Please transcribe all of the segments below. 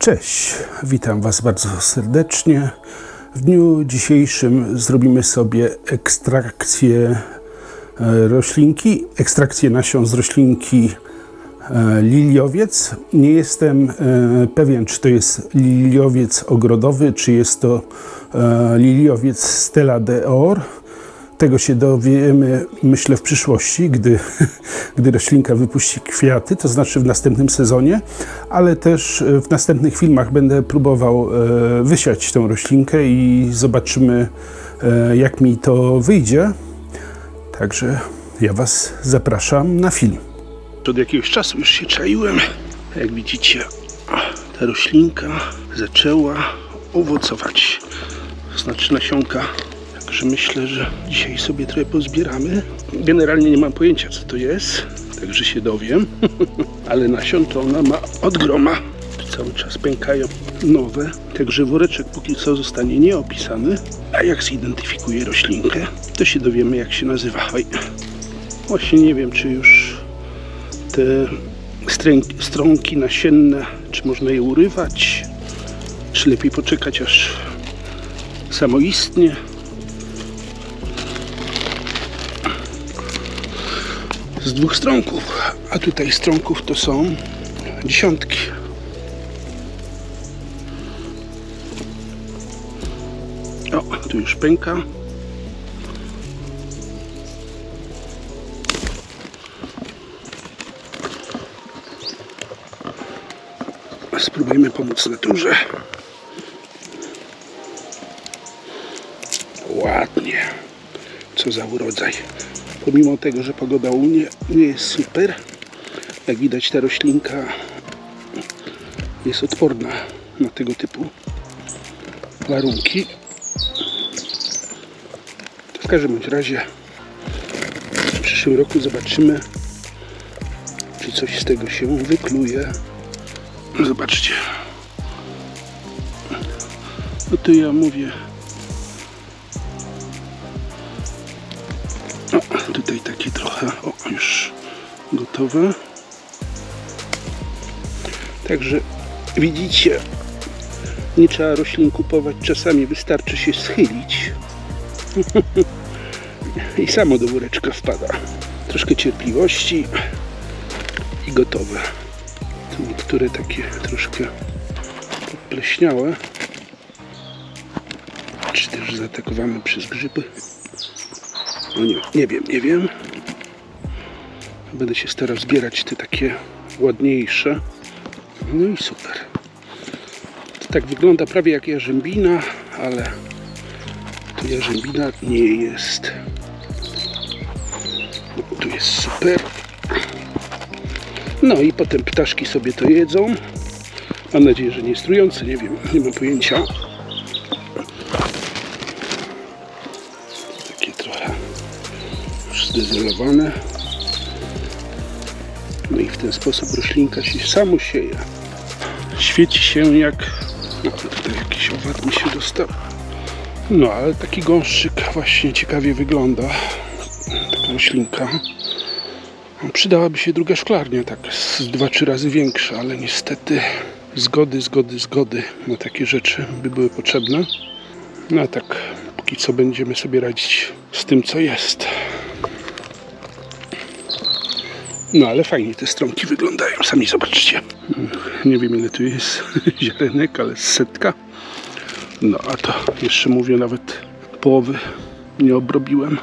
Cześć, witam Was bardzo serdecznie. W dniu dzisiejszym zrobimy sobie ekstrakcję roślinki, ekstrakcję nasion z roślinki liliowiec. Nie jestem pewien, czy to jest liliowiec ogrodowy, czy jest to liliowiec Stella d'Or. Tego się dowiemy, myślę, w przyszłości, gdy roślinka wypuści kwiaty, to znaczy w następnym sezonie, ale też w następnych filmach będę próbował wysiać tę roślinkę i zobaczymy, jak mi to wyjdzie. Także ja Was zapraszam na film. Od jakiegoś czasu już się czaiłem. Jak widzicie, ta roślinka zaczęła owocować. Znaczy nasionka. Także myślę, że dzisiaj sobie trochę pozbieramy. Generalnie nie mam pojęcia, co to jest, także się dowiem. Ale nasion to ona ma od groma. Cały czas pękają nowe. Także woreczek póki co zostanie nieopisany. A jak zidentyfikuję roślinkę, to się dowiemy, jak się nazywa. Oj. Właśnie nie wiem, czy już te stronki nasienne, czy można je urywać, czy lepiej poczekać, aż samoistnie. Z dwóch stronków, a tutaj stronków to są dziesiątki. O, tu już pęka. Spróbujmy pomóc naturze. Ładnie. Co za urodzaj. Pomimo tego, że pogoda u mnie nie jest super, jak widać, ta roślinka jest odporna na tego typu warunki. To w każdym bądź razie w przyszłym roku zobaczymy, czy coś z tego się wykluje. Zobaczcie. No to ja mówię. O, tutaj takie trochę, o, już gotowe. Także widzicie, nie trzeba roślin kupować, czasami wystarczy się schylić i samo do woreczka wpada. Troszkę cierpliwości i gotowe. Tu niektóre takie troszkę podpleśniałe, czy też zaatakowane przez grzyby. No nie wiem. Będę się starał zbierać te takie ładniejsze. No i super. To tak wygląda prawie jak jarzębina, ale tu jarzębina nie jest. No, tu jest super. No i potem ptaszki sobie to jedzą. Mam nadzieję, że nie jest trujące, nie wiem, nie mam pojęcia. Takie trochę już zdezelowane. No i w ten sposób roślinka się samo sieje. Świeci się jak... No tutaj jakiś owad mi się dostał. No ale taki gąszczyk właśnie ciekawie wygląda. Taka roślinka. Przydałaby się druga szklarnia, tak z 2-3 razy większa, ale niestety zgody na takie rzeczy by były potrzebne. No a tak póki co będziemy sobie radzić z tym, co jest. No ale fajnie te stronki wyglądają, sami zobaczcie. Nie wiem, ile tu jest ziarenek, ale 100. No a to jeszcze mówię, nawet połowy nie obrobiłem.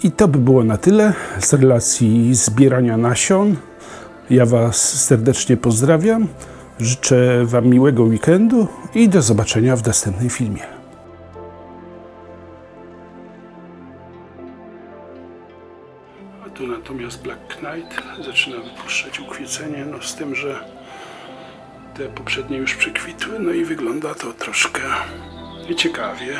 I to by było na tyle z relacji zbierania nasion. Ja Was serdecznie pozdrawiam. Życzę Wam miłego weekendu i do zobaczenia w następnym filmie. A tu natomiast Black Knight zaczyna wypuszczać ukwiecenie, no z tym, że te poprzednie już przekwitły, no i wygląda to troszkę nieciekawie.